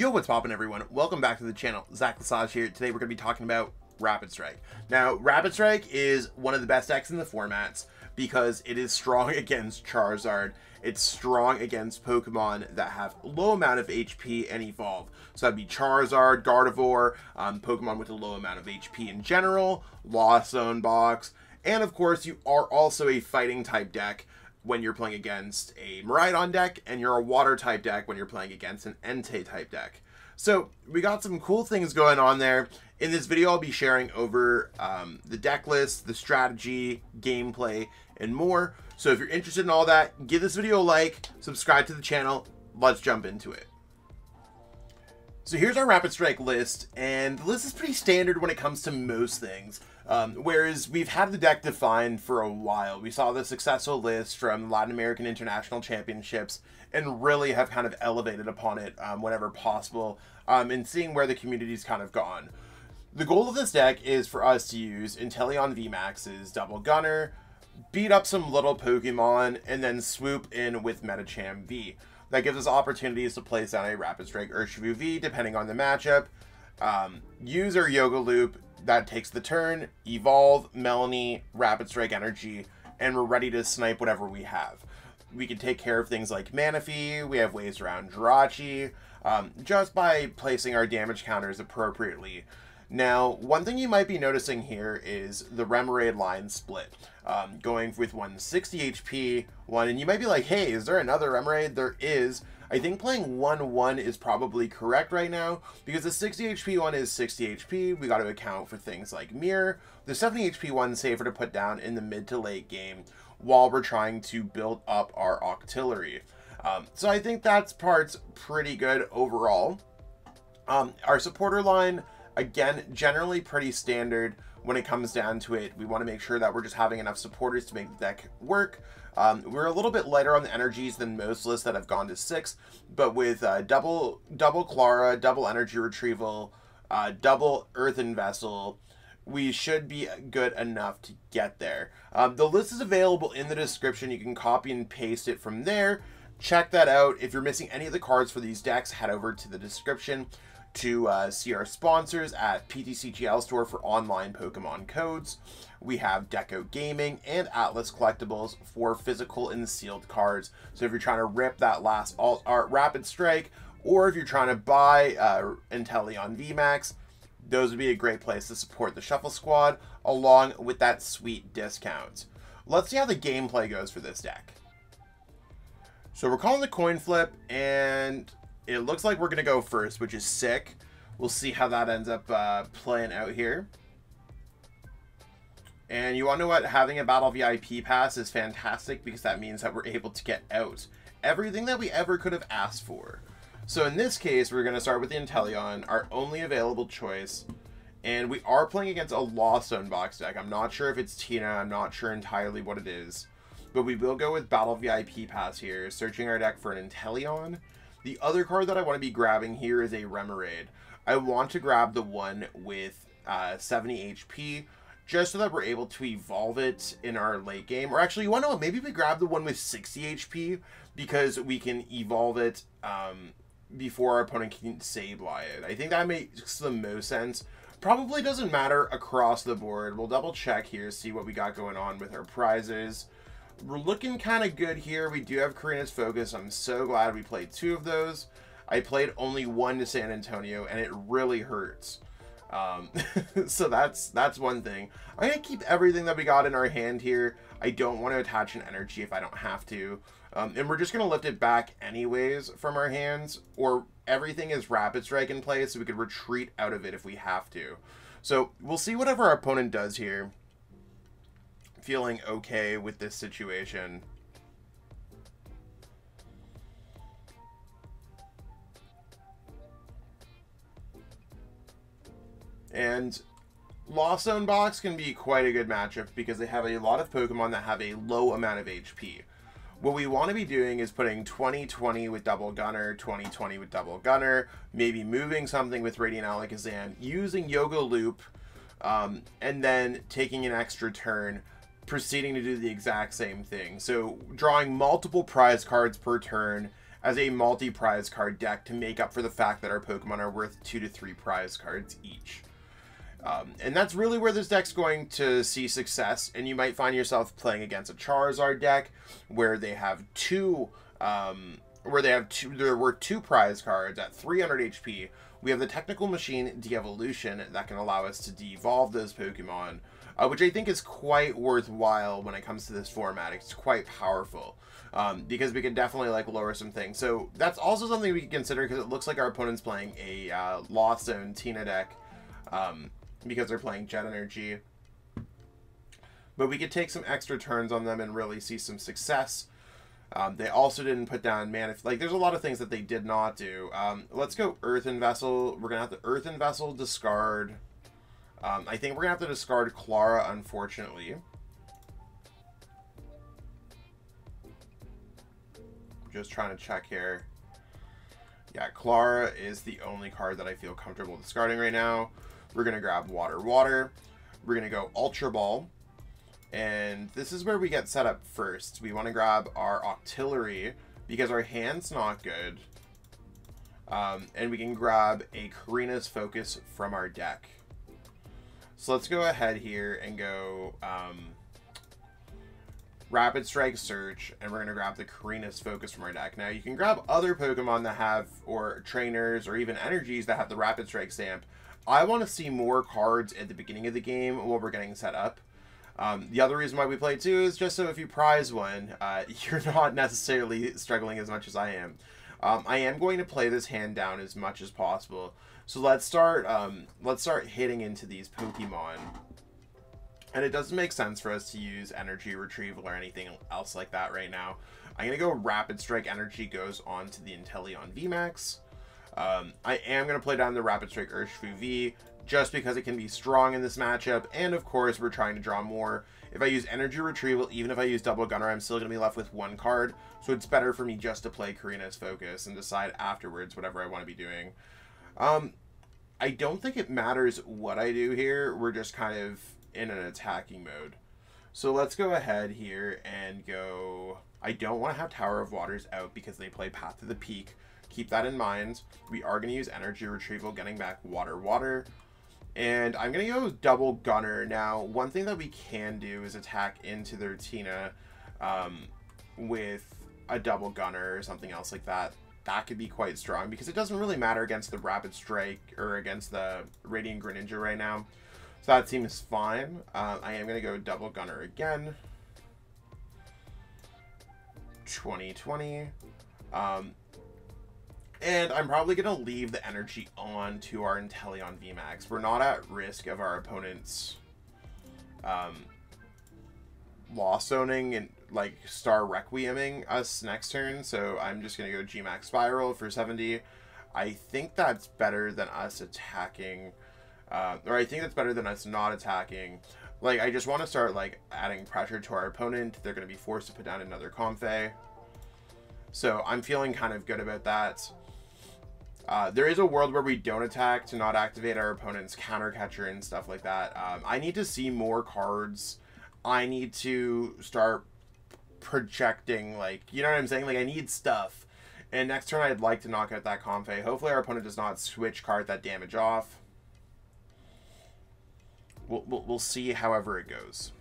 Yo, what's poppin' everyone? Welcome back to the channel. AtlasTCG here. Today we're going to be talking about Rapid Strike. Now, Rapid Strike is one of the best decks in the formats because it is strong against Charizard. It's strong against Pokemon that have low amount of HP and evolve. So that'd be Charizard, Gardevoir, Pokemon with a low amount of HP in general, Lost Zone Box, and of course you are also a fighting type deck when you're playing against a Miraidon deck, and you're a water type deck when you're playing against an Entei type deck. So we got some cool things going on there. In this video, I'll be sharing over the deck list, the strategy, gameplay, and more. So if you're interested in all that, give this video a like, subscribe to the channel. Let's jump into it. So here's our Rapid Strike list, and the list is pretty standard when it comes to most things. Whereas we've had the deck defined for a while. We saw the successful list from Latin American International Championships and really have kind of elevated upon it whenever possible, and seeing where the community's kind of gone. The goal of this deck is for us to use Inteleon VMAX's Double Gunner, beat up some little Pokemon, and then swoop in with Medicham V. That gives us opportunities to place down a Rapid Strike Urshifu V depending on the matchup, use our Yoga Loop that takes the turn, evolve, Melony, Rapid Strike Energy, and we're ready to snipe whatever we have. We can take care of things like Manaphy, we have ways around Jirachi, just by placing our damage counters appropriately. Now, one thing you might be noticing here is the Remoraid line split. Going with 160 HP one, and you might be like, hey, is there another Remoraid? There is. I think playing 1-1 is probably correct right now, because the 60 HP one is 60 HP. We got to account for things like Mirror. The 70 HP one is safer to put down in the mid to late game while we're trying to build up our Octillery. So I think that part's pretty good overall. Our supporter line, again, generally pretty standard when it comes down to it. We want to make sure that we're just having enough supporters to make the deck work. We're a little bit lighter on the energies than most lists that have gone to 6, but with double Klara, double Energy Retrieval, double Earthen Vessel, we should be good enough to get there. The list is available in the description. You can copy and paste it from there. Check that out. If you're missing any of the cards for these decks, head over to the description to see our sponsors at PTCGL store for online Pokemon codes. We have Deco Gaming and Atlas Collectibles for physical and sealed cards. So if you're trying to rip that last alt art Rapid Strike, or if you're trying to buy Inteleon VMAX, those would be a great place to support the Shuffle Squad along with that sweet discount. Let's see how the gameplay goes for this deck. So we're calling the coin flip, and it looks like we're going to go first, which is sick. We'll see how that ends up playing out here. And you want to know what? Having a Battle VIP Pass is fantastic because that means that we're able to get out everything that we ever could have asked for. So in this case, we're going to start with the Inteleon, our only available choice. And we are playing against a Lost Zone Box deck. I'm not sure if it's Tina. I'm not sure entirely what it is. But we will go with Battle VIP Pass here, searching our deck for an Inteleon. The other card that I want to be grabbing here is a Remoraid. I want to grab the one with 70 HP, just so that we're able to evolve it in our late game. Or actually, you want to know, maybe we grab the one with 60 HP, because we can evolve it before our opponent can Sableye it. I think that makes the most sense. Probably doesn't matter across the board. We'll double check here, see what we got going on with our prizes. We're looking kind of good here. We do have Korrina's Focus. I'm so glad we played 2 of those. I played only 1 to San Antonio, and it really hurts. So that's one thing. I'm going to keep everything that we got in our hand here. I don't want to attach an energy if I don't have to. And we're just going to lift it back anyways from our hands, or everything is Rapid Strike in place so we could retreat out of it if we have to. So we'll see whatever our opponent does here. Feeling okay with this situation. And Lost Zone Box can be quite a good matchup because they have a lot of Pokemon that have a low amount of HP. What we want to be doing is putting 20-20 with Double Gunner, 20-20 with Double Gunner, maybe moving something with Radiant Alakazam, using Yoga Loop, and then taking an extra turn, proceeding to do the exact same thing. So drawing multiple prize cards per turn as a multi-prize card deck to make up for the fact that our Pokemon are worth 2 to 3 prize cards each. And that's really where this deck's going to see success, and you might find yourself playing against a Charizard deck where they have there were 2 prize cards at 300 HP. We have the Technical Machine Devolution that can allow us to de-evolve those Pokemon, which I think is quite worthwhile when it comes to this format. It's quite powerful, because we can definitely like lower some things. So that's also something we can consider, because it looks like our opponent's playing a Lost Zone Tina deck, because they're playing Jet Energy. But we could take some extra turns on them and really see some success. They also didn't put down mana. Like, there's a lot of things that they did not do. Let's go Earthen Vessel. We're going to have to Earthen Vessel, discard. I think we're going to have to discard Klara, unfortunately. Just trying to check here. Yeah, Klara is the only card that I feel comfortable discarding right now. We're going to grab Water. We're going to go Ultra Ball. And this is where we get set up first. We want to grab our Octillery because our hand's not good. And we can grab a Korrina's Focus from our deck. So let's go ahead here and go Rapid Strike Search, and we're going to grab the Korrina's Focus from our deck. Now, you can grab other Pokemon that have, or trainers, or even energies that have the Rapid Strike stamp. I want to see more cards at the beginning of the game while we're getting set up. The other reason why we play too is just so if you prize one, you're not necessarily struggling as much as I am. I am going to play this hand down as much as possible. So let's start hitting into these Pokemon. And it doesn't make sense for us to use Energy Retrieval or anything else like that right now. I'm going to go Rapid Strike Energy goes on to the Inteleon VMAX. I am going to play down the Rapid Strike Urshifu V just because it can be strong in this matchup, and of course we're trying to draw more. If I use Energy Retrieval, even if I use Double Gunner, I'm still going to be left with 1 card, so it's better for me just to play Korrina's Focus and decide afterwards whatever I want to be doing. I don't think it matters what I do here, we're just kind of in an attacking mode. So let's go ahead here and go... I don't want to have Tower of Waters out because they play Path to the Peak. Keep that in mind. We are going to use Energy Retrieval, getting back Water. And I'm going to go Double Gunner. Now, one thing that we can do is attack into their Tina with a Double Gunner or something else like that. That could be quite strong because it doesn't really matter against the Rapid Strike or against the Radiant Greninja right now. So that seems fine. I am going to go Double Gunner again. 2020. And I'm probably going to leave the energy on to our Inteleon VMAX. We're not at risk of our opponents Lost Zoning and like Star Requieming us next turn. So I'm just going to go G-Max Spiral for 70. I think that's better than us attacking, or I think that's better than us not attacking. Like, I just want to start like adding pressure to our opponent. They're going to be forced to put down another Comfey. So I'm feeling kind of good about that. There is a world where we don't attack to not activate our opponent's counter catcher and stuff like that. I need to see more cards. I need to start projecting, like, you know what I'm saying? Like, I need stuff. And next turn, I'd like to knock out that Comfey. Hopefully, our opponent does not switch card that damage off. We'll see however it goes.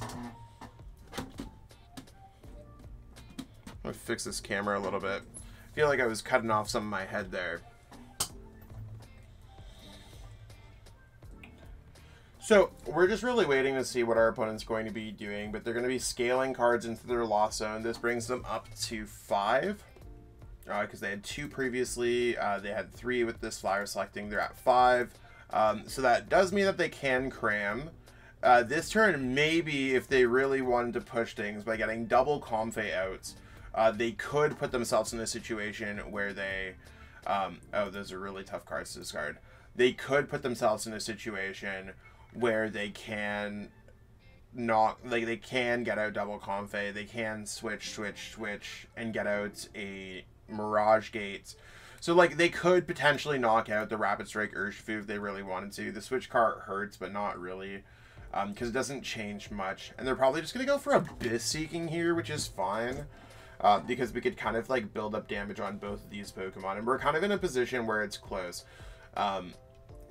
I'm gonna fix this camera a little bit. I feel like I was cutting off some of my head there. So we're just really waiting to see what our opponent's going to be doing, but they're going to be scaling cards into their Lost Zone. This brings them up to 5, because they had 2 previously. They had 3 with this Flower Selecting. They're at 5. So that does mean that they can cram. This turn, maybe if they really wanted to push things by getting double Comfey out, they could put themselves in a situation where they... oh, those are really tough cards to discard. They could put themselves in a situation where they can not, like, they can get out double Comfey, they can switch, and get out a Mirage Gate. So, like, they could potentially knock out the Rapid Strike Urshifu if they really wanted to. The switch card hurts, but not really, because it doesn't change much. And they're probably just going to go for Abyss Seeking here, which is fine. because we could kind of like build up damage on both of these Pokemon, and we're kind of in a position where it's close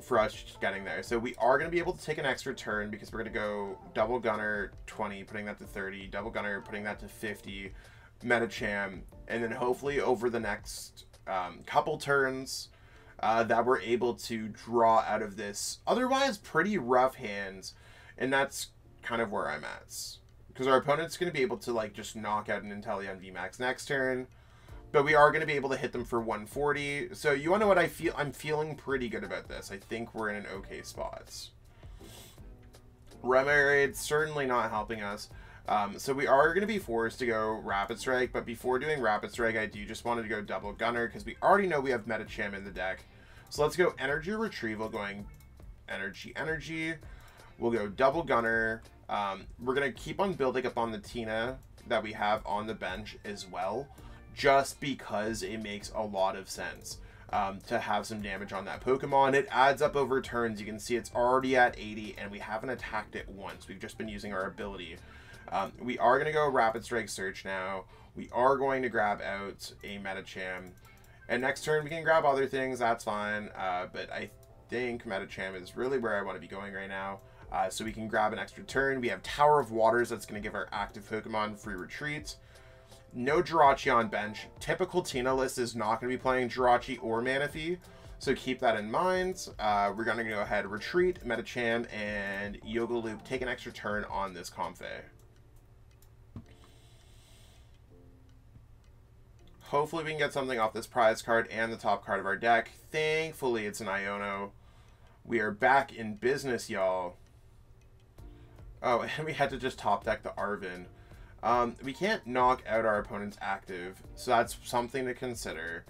for us getting there. So we are going to be able to take an extra turn because we're going to go Double Gunner 20, putting that to 30, Double Gunner, putting that to 50, Medicham, and then hopefully over the next couple turns that we're able to draw out of this otherwise pretty rough hands, and that's kind of where I'm at. Because our opponent's going to be able to like just knock out an Inteleon VMAX next turn, but we are going to be able to hit them for 140. So you want to know what I feel? I'm feeling pretty good about this. I think we're in an okay spot. Remoraid certainly not helping us. So we are going to be forced to go Rapid Strike, but before doing Rapid Strike, I do just wanted to go Double Gunner because we already know we have Medicham in the deck. So let's go Energy Retrieval, going Energy. We'll go Double Gunner. We're going to keep on building up on the Tina that we have on the bench as well, just because it makes a lot of sense to have some damage on that Pokemon. It adds up over turns. You can see it's already at 80, and we haven't attacked it once. We've just been using our ability. We are going to go Rapid Strike Search now. We are going to grab out a Medicham. And next turn, we can grab other things. That's fine. But I think Medicham is really where I want to be going right now. So we can grab an extra turn. We have Tower of Waters. That's going to give our active Pokemon free retreat. No Jirachi on bench. Typical Tina list is not going to be playing Jirachi or Manaphy, so keep that in mind. We're going to go ahead, retreat, Medicham, and Yoga Loop. Take an extra turn on this Comfey. Hopefully we can get something off this prize card and the top card of our deck. Thankfully, it's an Iono. We are back in business, y'all. Oh, and we had to just top deck the Arven. We can't knock out our opponent's active, so that's something to consider.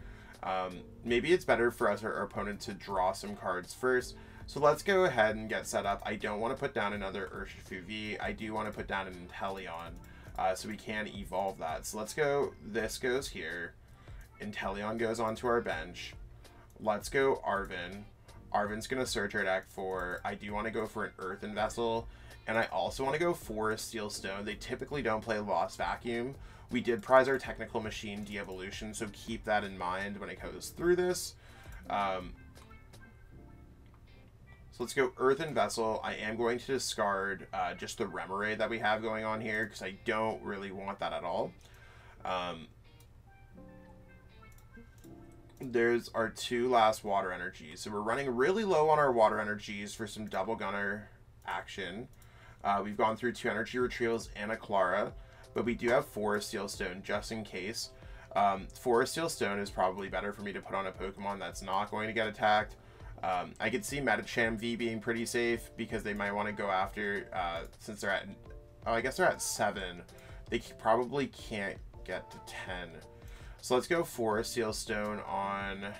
Maybe it's better for us or our opponent to draw some cards first. So let's go ahead and get set up. I don't want to put down another Urshifu V. I do want to put down an Inteleon, so we can evolve that. So let's go. This goes here. Inteleon goes onto our bench. Let's go Arven. Arven's going to search our deck for... I do want to go for an Earthen Vessel. And I also want to go Forest Steel Stone. They typically don't play Lost Vacuum. We did prize our Technical Machine Devolution, so keep that in mind when it goes through this. So let's go Earthen Vessel. I am going to discard just the Remoraid that we have going on here, because I don't really want that at all. There's our two last water energies. So we're running really low on our water energies for some Double Gunner action. We've gone through 2 Energy Retrievals and a Klara, but we do have Forest Steel Stone just in case. Forest Steel Stone is probably better for me to put on a Pokemon that's not going to get attacked. I could see Medicham V being pretty safe because they might want to go after, since they're at, oh, I guess they're at 7. They probably can't get to 10. So let's go Forest Steel Stone on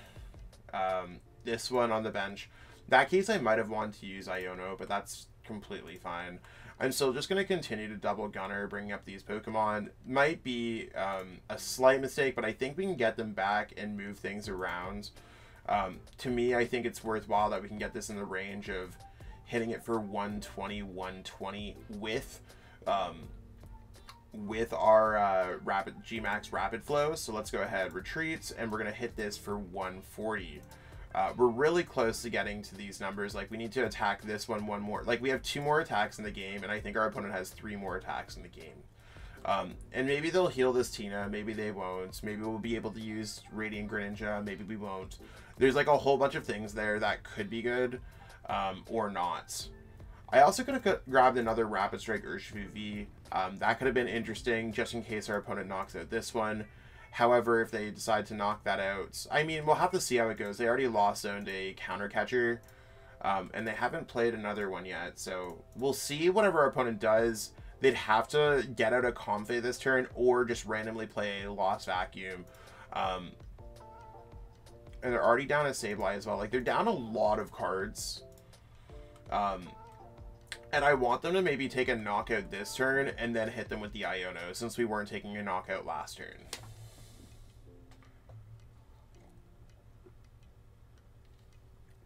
this one on the bench. That case, I might have wanted to use Iono, but that's completely fine. I'm still just going to continue to Double Gunner, bringing up these Pokemon. Might be a slight mistake, but I think we can get them back and move things around. To me, I think it's worthwhile that we can get this in the range of hitting it for 120, 120 with our Rapid G-Max Rapid Flow. So let's go ahead, retreat, and we're going to hit this for 140. We're really close to getting to these numbers. Like, we need to attack this one more. Like, we have 2 more attacks in the game, and I think our opponent has 3 more attacks in the game. And maybe they'll heal this Tina, maybe they won't. Maybe we'll be able to use Radiant Greninja, maybe we won't. There's like a whole bunch of things there that could be good, or not. I also could have grabbed another Rapid Strike Urshifu V. That could have been interesting, just in case our opponent knocks out this one. However, if they decide to knock that out, I mean, we'll have to see how it goes. They already lost-owned a counter catcher, and they haven't played another one yet. So we'll see whatever our opponent does. They'd have to get out a Comfey this turn, or just randomly play a Lost Vacuum. And they're already down a Sableye as well. Like, they're down a lot of cards. And I want them to maybe take a knockout this turn, and then hit them with the Iono, since we weren't taking a knockout last turn.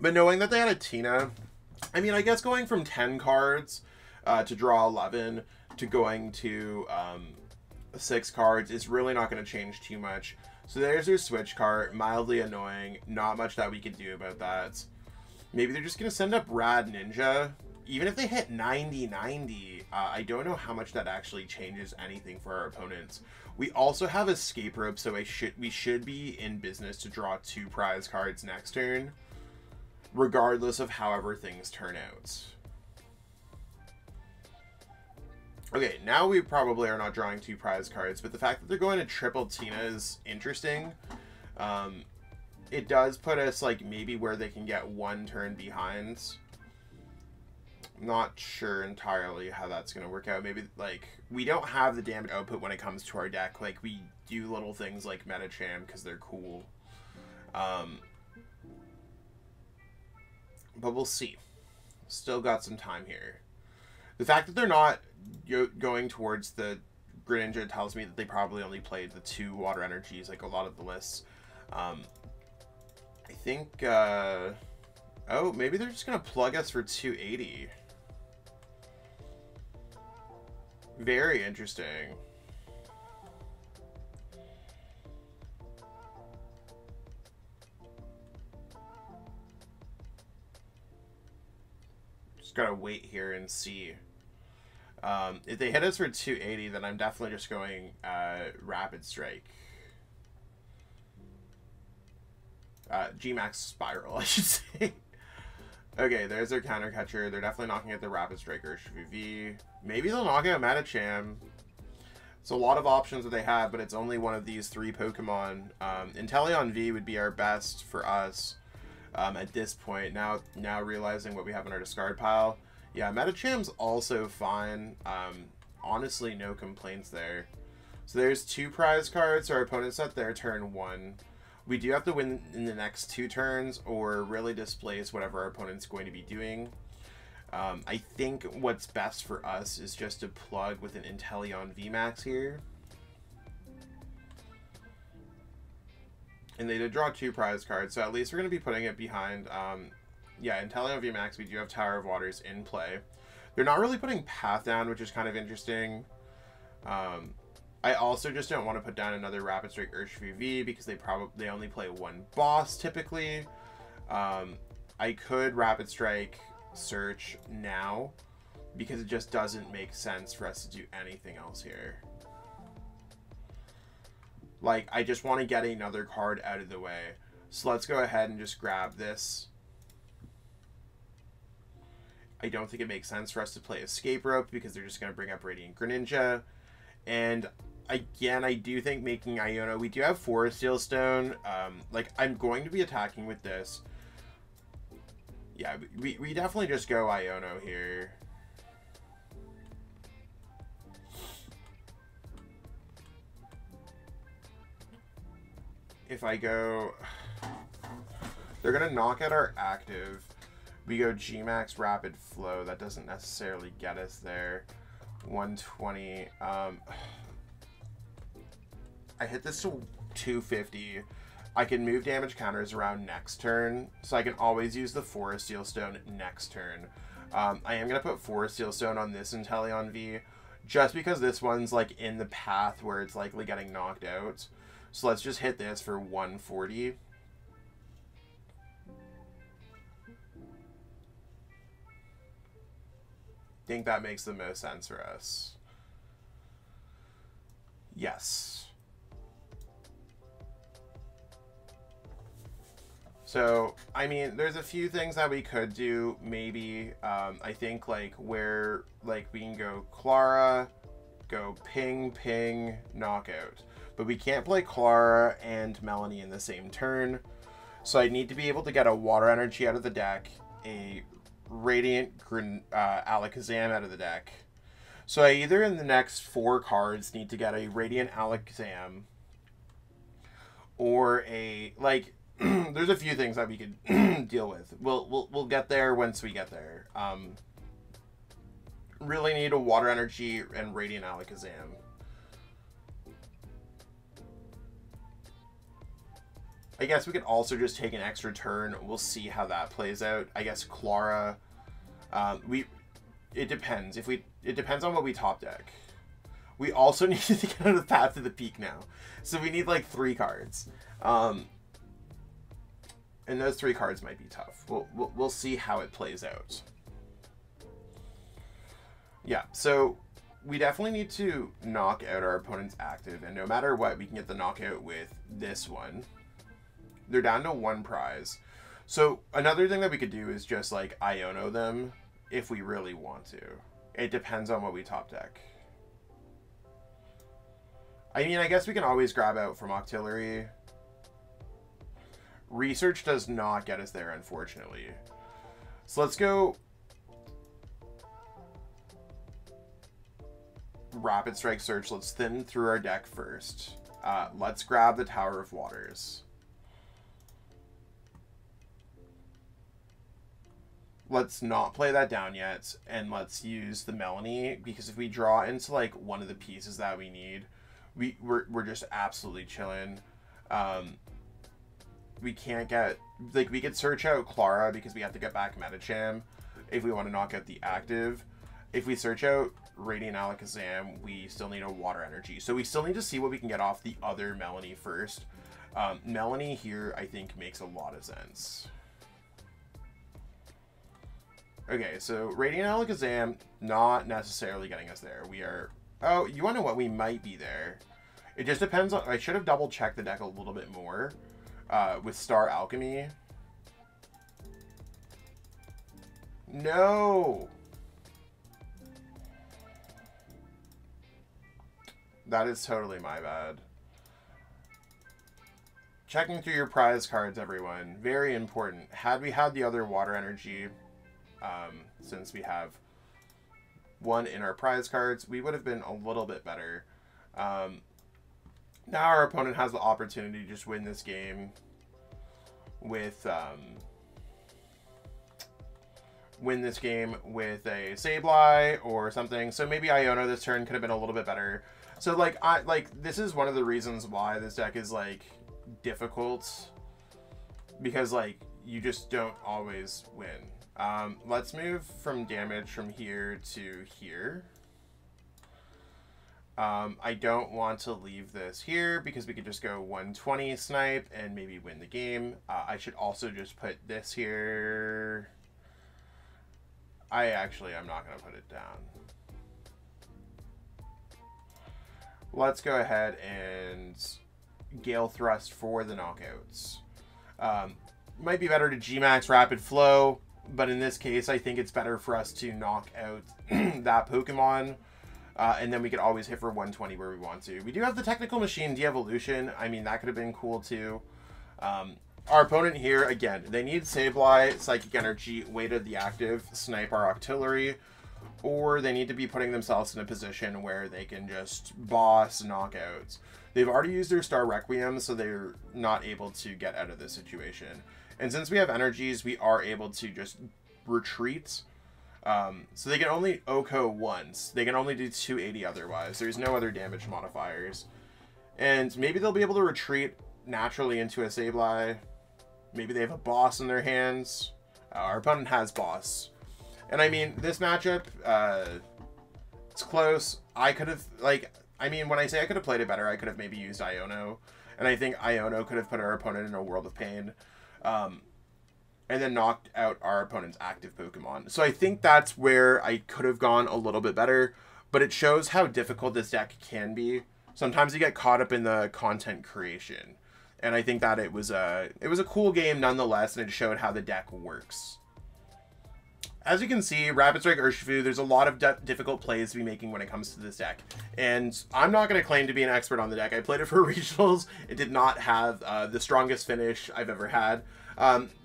But knowing that they had a Tina, I mean, I guess going from 10 cards to draw 11 to going to 6 cards. It's really not going to change too much. So there's their switch card. Mildly annoying. Not much that we could do about that. Maybe they're just going to send up Rad Ninja. Even if they hit 90-90, I don't know how much that actually changes anything for our opponents. We also have Escape Rope, so we should be in business to draw 2 prize cards next turn, regardless of however things turn out. Okay, now we probably are not drawing 2 prize cards, but the fact that they're going to triple Tina is interesting. It does put us like maybe where they can get 1 turn behind. Not sure entirely how that's going to work out. Maybe, like, we don't have the damage output when it comes to our deck. Like, we do little things like Medicham because they're cool. But we'll see. Still got some time here. The fact that they're not going towards the Greninja tells me that they probably only played the 2 water energies, like a lot of the lists. I think, oh, maybe they're just going to plug us for 280. Very interesting. Just gotta wait here and see. If they hit us for 280, then I'm definitely just going Rapid Strike. G-Max Spiral, I should say. Okay, there's their counter catcher. They're definitely knocking at the Rapid Strike Urshifu V. Maybe they'll knock out Medicham. It's a lot of options that they have, but it's only one of these 3 Pokemon. Inteleon V would be our best for us at this point. Now realizing what we have in our discard pile. Yeah, Medicham's also fine. Honestly, no complaints there. So there's 2 prize cards. Our opponent's at their turn 1. We do have to win in the next 2 turns or really displace whatever our opponent's going to be doing. I think what's best for us is just to plug with an Inteleon VMAX here. And they did draw 2 prize cards, so at least we're going to be putting it behind. Yeah, Inteleon VMAX, we do have Tower of Waters in play. They're not really putting Path down, which is kind of interesting. I also just don't want to put down another Rapid Strike Urshifu V because they only play 1 boss typically. I could Rapid Strike Search now because it just doesn't make sense for us to do anything else here. Like, I just want to get another card out of the way. So let's go ahead and just grab this. I don't think it makes sense for us to play Escape Rope because they're just going to bring up Radiant Greninja. And again, I do think making Iono, we do have Forest Seal Stone. Like, I'm going to be attacking with this. Yeah, we definitely just go Iono here. If I go... They're going to knock out our active. We go G-Max Rapid Flow. That doesn't necessarily get us there. 120. I hit this to 250. I can move damage counters around next turn, so I can always use the Forest Seal Stone next turn. I am going to put Forest Seal Stone on this Inteleon V, just because this one's like in the path where it's likely getting knocked out. So let's just hit this for 140. I think that makes the most sense for us. Yes. So, I mean, there's a few things that we could do, maybe. I think, like, where, like, we can go Klara, go Ping, Ping, Knockout. But we can't play Klara and Melony in the same turn. So I need to be able to get a Water Energy out of the deck, a Radiant Alakazam out of the deck. So I either in the next 4 cards need to get a Radiant Alakazam or a, like... There's a few things that we could deal with. We'll get there once we get there. Really need a Water Energy and Radiant Alakazam. I guess we could also just take an extra turn. We'll see how that plays out. I guess Klara. It depends. It depends on what we top deck. We also need to get out of the Path to the Peak now. So we need like 3 cards. And those 3 cards might be tough. We'll see how it plays out. Yeah, so we definitely need to knock out our opponent's active, and no matter what, we can get the knockout with this one. They're down to 1 prize. So another thing that we could do is just like Iono them if we really want to. It depends on what we top deck. I mean, I guess we can always grab out from Octillery. Research does not get us there, unfortunately. So let's go Rapid Strike Search. Let's thin through our deck first. Let's grab the Tower of Waters. Let's not play that down yet, and let's use the Melony, because if we draw into like one of the pieces that we need, we're just absolutely chilling. We can't get, like, we could search out Klara because we have to get back Medicham if we want to knock out the active. If we search out Radiant Alakazam, we still need a water energy. So we still need to see what we can get off the other Melony first. Melony here, I think, makes a lot of sense. Okay, so Radiant Alakazam, not necessarily getting us there. We are... Oh, you want to know what? We might be there. It just depends on... I should have double-checked the deck a little bit more with Star Alchemy. No! That is totally my bad. Checking through your prize cards, everyone. Very important. Had we had the other water energy... since we have 1 in our prize cards, we would have been a little bit better. Now our opponent has the opportunity to just win this game with a Sableye or something. So maybe Iono this turn could have been a little bit better. So this is one of the reasons why this deck is like difficult, because like you just don't always win. Let's move from damage from here to here. I don't want to leave this here because we could just go 120 snipe and maybe win the game. I should also just put this here. I'm not going to put it down. Let's go ahead and Gale Thrust for the knockouts. Might be better to G-Max Rapid Flow, but in this case, I think it's better for us to knock out that Pokemon, and then we could always hit for 120 where we want to. We do have the Technical Machine Devolution. I mean, that could have been cool too. Our opponent here, again, they need Sableye, Psychic Energy, weighted the active, snipe our Octillery, or they need to be putting themselves in a position where they can just boss knockouts. They've already used their Star Requiem, so they're not able to get out of this situation. And since we have energies, we are able to just retreat. So they can only OHKO once. They can only do 280 otherwise. There's no other damage modifiers. And maybe they'll be able to retreat naturally into a Sableye. Maybe they have a boss in their hands. Our opponent has boss. And I mean, this matchup, it's close. I could have, when I say I could have played it better, I could have maybe used Iono. And I think Iono could have put our opponent in a world of pain. And then knocked out our opponent's active Pokemon. So I think that's where I could have gone a little bit better. But it shows how difficult this deck can be. Sometimes you get caught up in the content creation. And I think that it was a cool game nonetheless, and it showed how the deck works. As you can see, Rapid Strike Urshifu, there's a lot of difficult plays to be making when it comes to this deck. And I'm not going to claim to be an expert on the deck. I played it for regionals. It did not have the strongest finish I've ever had.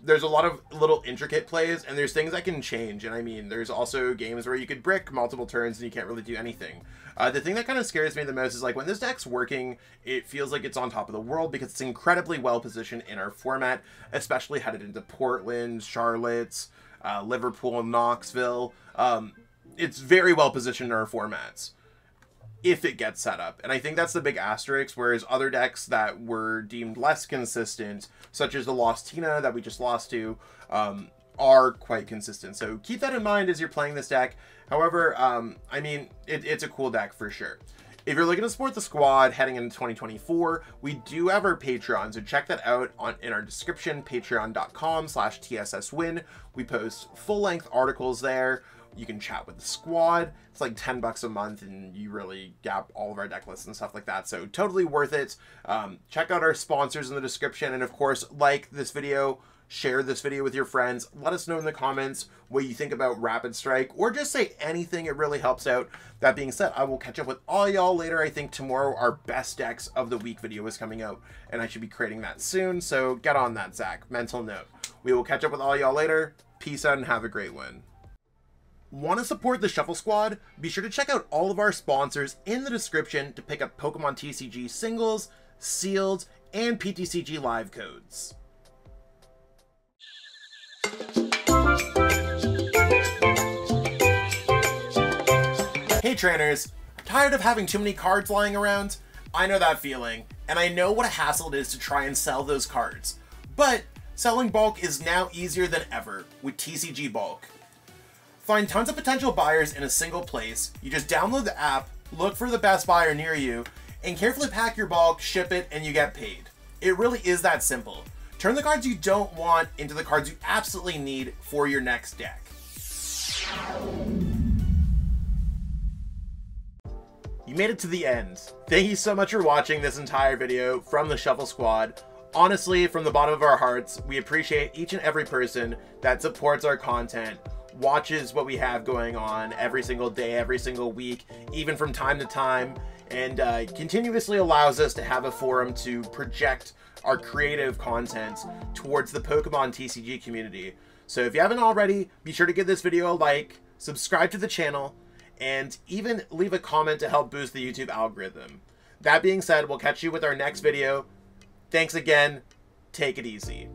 There's a lot of little intricate plays, and there's things I can change. And I mean, there's also games where you could brick multiple turns and you can't really do anything. The thing that kind of scares me the most is like when this deck's working, it feels like it's on top of the world because it's incredibly well positioned in our format, especially headed into Portland, Charlotte, Liverpool, and Knoxville. It's very well positioned in our formats if it gets set up. And I think that's the big asterisk, whereas other decks that were deemed less consistent, such as the Lost Tina that we just lost to, are quite consistent. So keep that in mind as you're playing this deck. However, I mean, it's a cool deck for sure. If you're looking to support the squad heading into 2024, we do have our Patreon, so check that out in our description, patreon.com/TSSWin. We post full-length articles there. You can chat with the squad. It's like $10 a month, and you really get all of our deck lists and stuff like that, so totally worth it. Check out our sponsors in the description, and of course, like this video, share this video with your friends. Let us know in the comments what you think about Rapid Strike, or just say anything. It really helps out. That being said, I will catch up with all y'all later. I think tomorrow our best decks of the week video is coming out, and I should be creating that soon, so get on that, Zach. Mental note. We will catch up with all y'all later. Peace out and have a great one. Want to support the Shuffle Squad? Be sure to check out all of our sponsors in the description to pick up Pokemon TCG singles, sealed, and PTCG live codes. Hey trainers, tired of having too many cards lying around? I know that feeling, and I know what a hassle it is to try and sell those cards. But selling bulk is now easier than ever with TCG Bulk. Find tons of potential buyers in a single place. You just download the app, look for the best buyer near you, and carefully pack your bulk, ship it, and you get paid. It really is that simple. Turn the cards you don't want into the cards you absolutely need for your next deck. You made it to the end. Thank you so much for watching this entire video from the Shuffle Squad. Honestly, from the bottom of our hearts, we appreciate each and every person that supports our content, watches what we have going on every single day, every single week, even from time to time, and continuously allows us to have a forum to project our creative content towards the Pokemon TCG community. So if you haven't already, be sure to give this video a like, subscribe to the channel, and even leave a comment to help boost the YouTube algorithm. That being said, we'll catch you with our next video. Thanks again. Take it easy.